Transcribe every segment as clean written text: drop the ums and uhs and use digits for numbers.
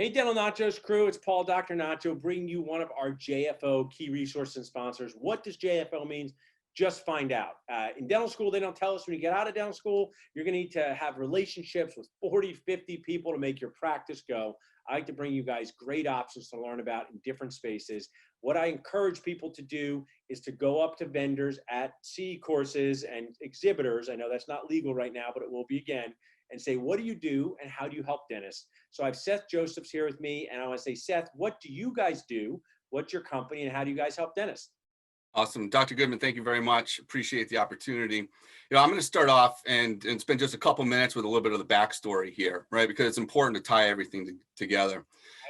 Hey, Dental Nachos crew, it's Paul, Dr. Nacho, bringing you one of our JFO key resources and sponsors. What does JFO mean? Just find out. In dental school, they don't tell us when you get out of dental school, you're going to need to have relationships with 40, 50 people to make your practice go. I like to bring you guys great options to learn about in different spaces. What I encourage people to do is to go up to vendors at CE courses and exhibitors. I know that's not legal right now, but it will be again. And say, what do you do and how do you help dentists? So I have Seth Josephs here with me, and I want to say, Seth, what do you guys do? What's your company, and how do you guys help dentists? Awesome. Dr. Goodman, thank you very much. Appreciate the opportunity. I'm going to start off and spend just a couple minutes with a little bit of the backstory here, right? Because it's important to tie everything together.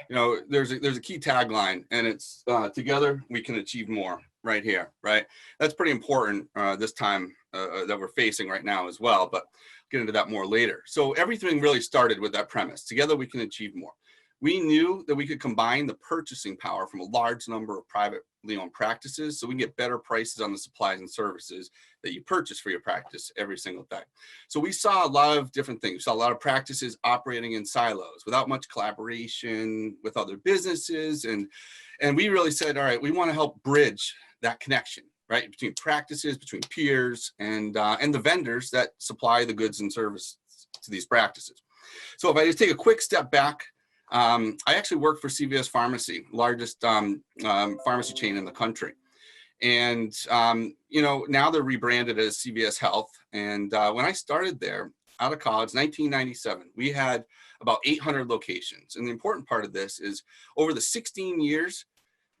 There's a key tagline, and it's together we can achieve more, right here, right? That's pretty important this time that we're facing right now as well, but I'll get into that more later. So everything really started with that premise. Together we can achieve more. We knew that we could combine the purchasing power from a large number of privately owned practices so we can get better prices on the supplies and services that you purchase for your practice every single day. So we saw a lot of different things. We saw a lot of practices operating in silos without much collaboration with other businesses. And we really said, all right, we want to help bridge that connection, right, between practices, between peers, and the vendors that supply the goods and services to these practices. So if I just take a quick step back, I actually work for CVS Pharmacy, largest pharmacy chain in the country. And, now they're rebranded as CVS Health. And when I started there out of college, 1997, we had about 800 locations. And the important part of this is over the 16 years,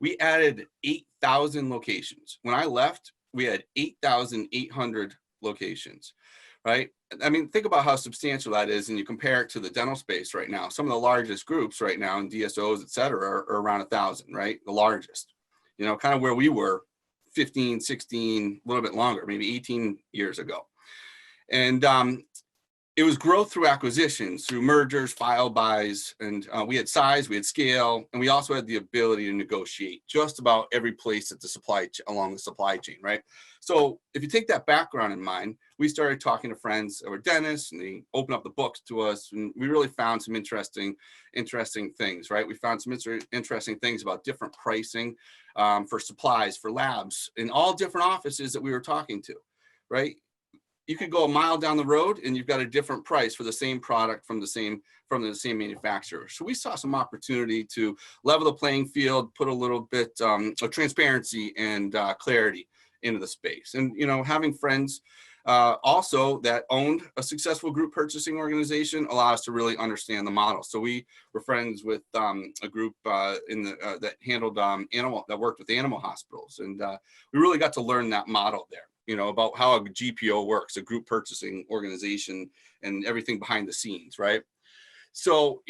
we added 8,000 locations. When I left, we had 8,800 locations, right? I mean, think about how substantial that is, and you compare it to the dental space right now. Some of the largest groups right now in DSOs, et cetera, are around 1,000, right? The largest, kind of where we were 15, 16, a little bit longer, maybe 18 years ago. And it was growth through acquisitions, through mergers, file buys, and we had size, we had scale, and we also had the ability to negotiate just about every place at along the supply chain, right? So if you take that background in mind, we started talking to friends that were dentists, and they opened up the books to us, and we really found some interesting things, right? We found some interesting things about different pricing for supplies, for labs, in all different offices that we were talking to, right? You could go a mile down the road and you've got a different price for the same product from the same manufacturer. So we saw some opportunity to level the playing field, put a little bit of transparency and clarity into the space. And, having friends also that owned a successful group purchasing organization allowed us to really understand the model. So we were friends with a group that handled that worked with animal hospitals. And we really got to learn that model there. About how a GPO works, a group purchasing organization, and everything behind the scenes, right? So,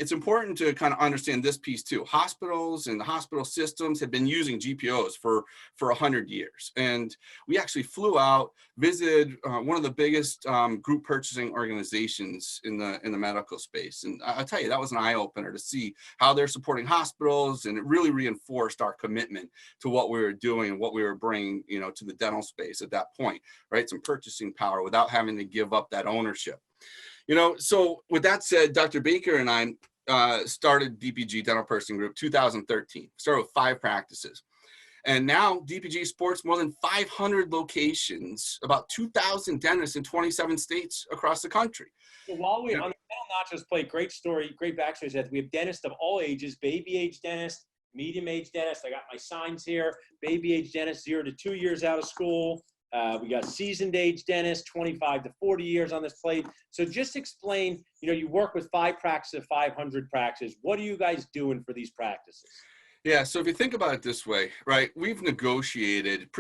it's important to kind of understand this piece too. Hospitals and the hospital systems have been using GPOs for 100 years. And we actually flew out, visited one of the biggest group purchasing organizations in the medical space. And I'll tell you, that was an eye opener to see how they're supporting hospitals. And it really reinforced our commitment to what we were doing and what we were bringing, to the dental space at that point, right? Some purchasing power without having to give up that ownership. So with that said, Dr. Baker and I started DPG Dental Purchasing Group 2013. Started with 5 practices. And now DPG sports more than 500 locations, about 2,000 dentists in 27 states across the country. So while we're on the Dental Nachos plate, great story, great backstory, Seth. We have dentists of all ages, baby age dentists, medium age dentists. I got my signs here, baby age dentists, 0 to 2 years out of school. We got seasoned age dentists, 25 to 40 years on this plate. So just explain, you work with 5 practices, 500 practices. What are you guys doing for these practices? Yeah, so if you think about it this way, right, we've pre-negotiated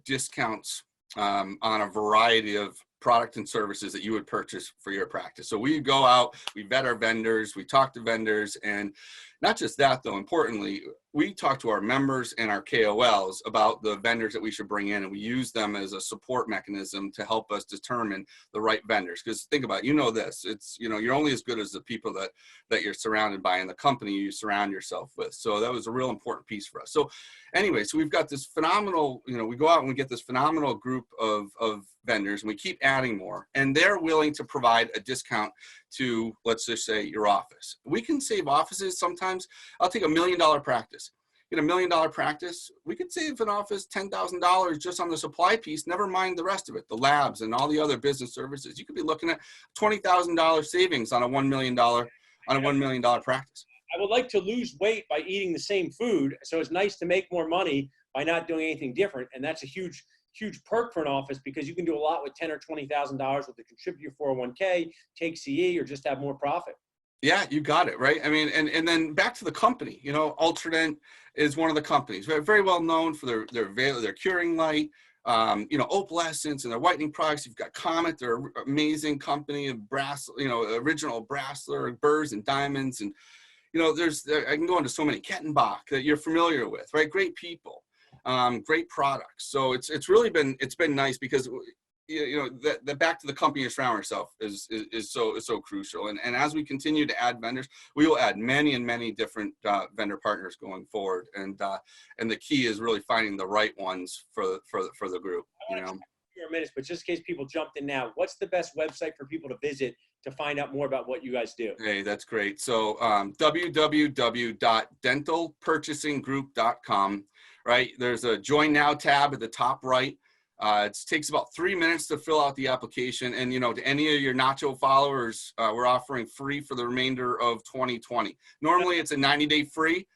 discounts on a variety of product and services that you would purchase for your practice. So we go out, we vet our vendors, we talk to vendors, and Not just that, though, importantly, we talk to our members and our KOLs about the vendors that we should bring in, and we use them as a support mechanism to help us determine the right vendors. Because think about it, this, it's, you're only as good as the people that you're surrounded by and the company you surround yourself with. So that was a real important piece for us. So anyway, so we've got this phenomenal, we go out and we get this phenomenal group of vendors, and we keep adding more, and they're willing to provide a discount to, let's just say, your office. We can save offices sometimes. I'll take $1 million practice. In $1 million practice, we could save an office $10,000 just on the supply piece, never mind the rest of it, the labs and all the other business services. You could be looking at $20,000 savings on a $1 million practice. I would like to lose weight by eating the same food, so it's nice to make more money by not doing anything different, and that's a huge perk for an office, because you can do a lot with $10,000 or $20,000 with the contribute your 401k, take CE, or just have more profit. Yeah, you got it, right? I mean, and then back to the company, Ultradent is one of the companies, very well known for their curing light, opalescence and their whitening products. You've got Comet, they're an amazing company of brass, original Brassler, burrs and diamonds. And, I can go into so many, Kettenbach that you're familiar with, right? Great people, great products. So it's been nice, because the back to the company you surround yourself is so crucial. And as we continue to add vendors, we will add many and many different vendor partners going forward. And the key is really finding the right ones for the group. Minutes, but just in case people jumped in now, what's the best website for people to visit to find out more about what you guys do? Hey, that's great. So www.dentalpurchasinggroup.com, right? There's a Join Now tab at the top right. It takes about 3 minutes to fill out the application. And, to any of your Nacho followers, we're offering free for the remainder of 2020. Normally it's a 90-day free,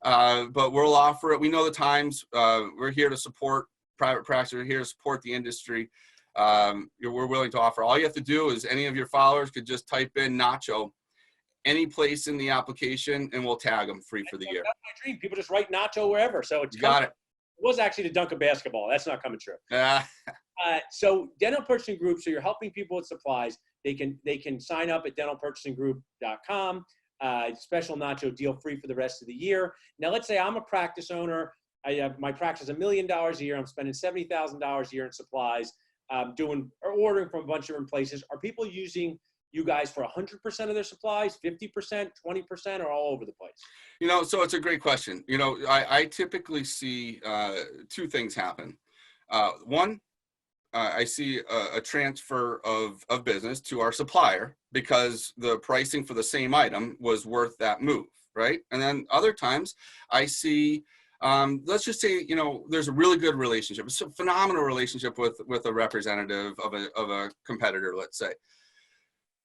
but we'll offer it. We know the times. We're here to support private practice. We're here to support the industry. We're willing to offer. All you have to do is, any of your followers could just type in Nacho any place in the application, and we'll tag them free for the year. That's my dream. People just write Nacho wherever. So it's got it. It was actually to dunk a basketball. That's not coming true. So dental purchasing group. So you're helping people with supplies. They can sign up at dentalpurchasinggroup.com. Special Nacho deal free for the rest of the year. Now, let's say I'm a practice owner. I have my practice $1 million a year. I'm spending $70,000 a year in supplies. Ordering from a bunch of different places. Are people using you guys for 100% of their supplies, 50%, 20%, or all over the place? So it's a great question. I typically see two things happen. One, I see a transfer of business to our supplier because the pricing for the same item was worth that move, right? And then other times I see, let's just say, there's a really good relationship, it's a phenomenal relationship with a representative of a competitor, let's say.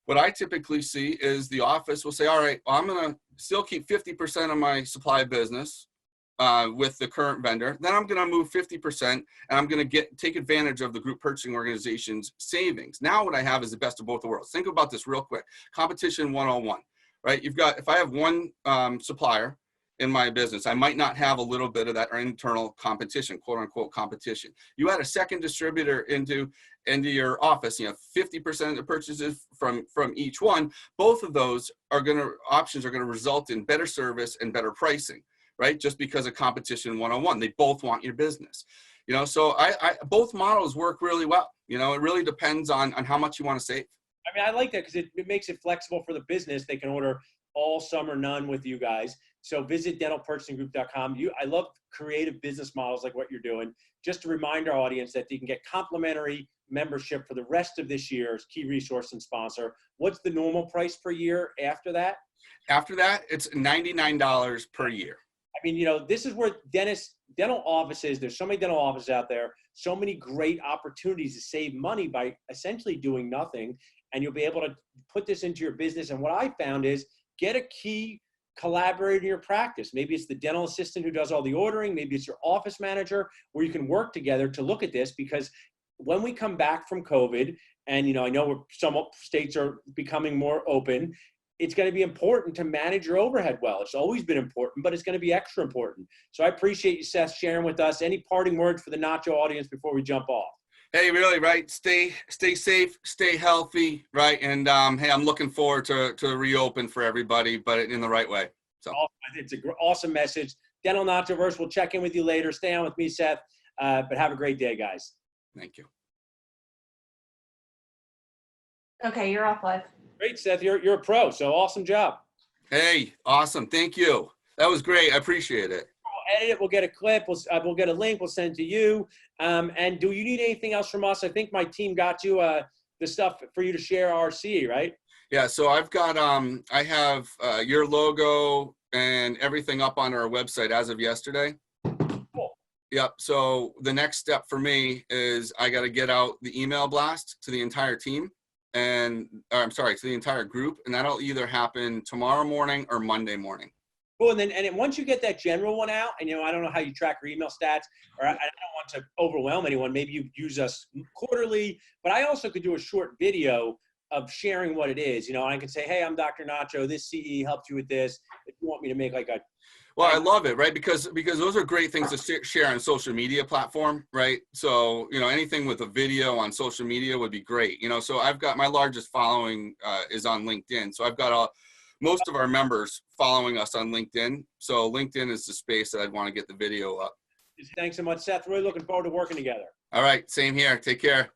What I typically see is the office will say, all right, well, I'm going to still keep 50% of my supply business with the current vendor. Then I'm going to move 50%, and I'm going to take advantage of the group purchasing organization's savings. Now what I have is the best of both worlds. Think about this real quick. Competition 101, right? If I have one supplier in my business, I might not have a little bit of that internal competition, quote unquote competition. You add a second distributor into your office, 50% of the purchases from each one. Both of those options are going to result in better service and better pricing, right? Just because of competition 101, they both want your business. So both models work really well. It really depends on how much you want to save. I mean, I like that because it makes it flexible for the business. They can order all, some, or none with you guys. So visit dentalpurchasinggroup.com. I love creative business models like what you're doing. Just to remind our audience that you can get complimentary membership for the rest of this year as key resource and sponsor. What's the normal price per year after that? After that, it's $99 per year. I mean, this is where dental offices, there's so many dental offices out there, so many great opportunities to save money by essentially doing nothing. And you'll be able to put this into your business. And what I found is get a key collaborate in your practice. Maybe it's the dental assistant who does all the ordering. Maybe it's your office manager, where you can work together to look at this. Because when we come back from COVID, and I know some states are becoming more open, it's going to be important to manage your overhead well. It's always been important, but it's going to be extra important. So I appreciate you, Seth, sharing with us. Any parting words for the Nacho audience before we jump off? Hey, really, right? Stay safe, stay healthy, right? And hey, I'm looking forward to reopen for everybody, but in the right way. So It's an awesome message. Dental Nachoverse, we'll check in with you later. Stay on with me, Seth. But have a great day, guys. thank you. Okay, you're off live. Great, Seth. You're a pro, so awesome job. Hey, awesome. Thank you. That was great. I appreciate it. We'll edit it. We'll get a clip. We'll get a link. We'll send it to you. And do you need anything else from us? I think my team got you the stuff for you to share RC, right? Yeah, so I've got I have your logo and everything up on our website as of yesterday. Cool. Yep. So the next step for me is I got to get out the email blast to the entire team to the entire group, and that'll either happen tomorrow morning or Monday morning. Cool. And then once you get that general one out, and I don't know how you track your email stats, or I don't want to overwhelm anyone. Maybe you use us quarterly, but I also could do a short video of sharing what it is. I can say, hey, I'm Dr. Nacho. This CE helped you with this. If you want me to make like a Well, I love it, right? Because those are great things to share on social media platform, right? So, anything with a video on social media would be great. So I've got my largest following is on LinkedIn. So I've got most of our members following us on LinkedIn. So LinkedIn is the space that I'd want to get the video up. Thanks so much, Seth. Really looking forward to working together. All right. Same here. Take care.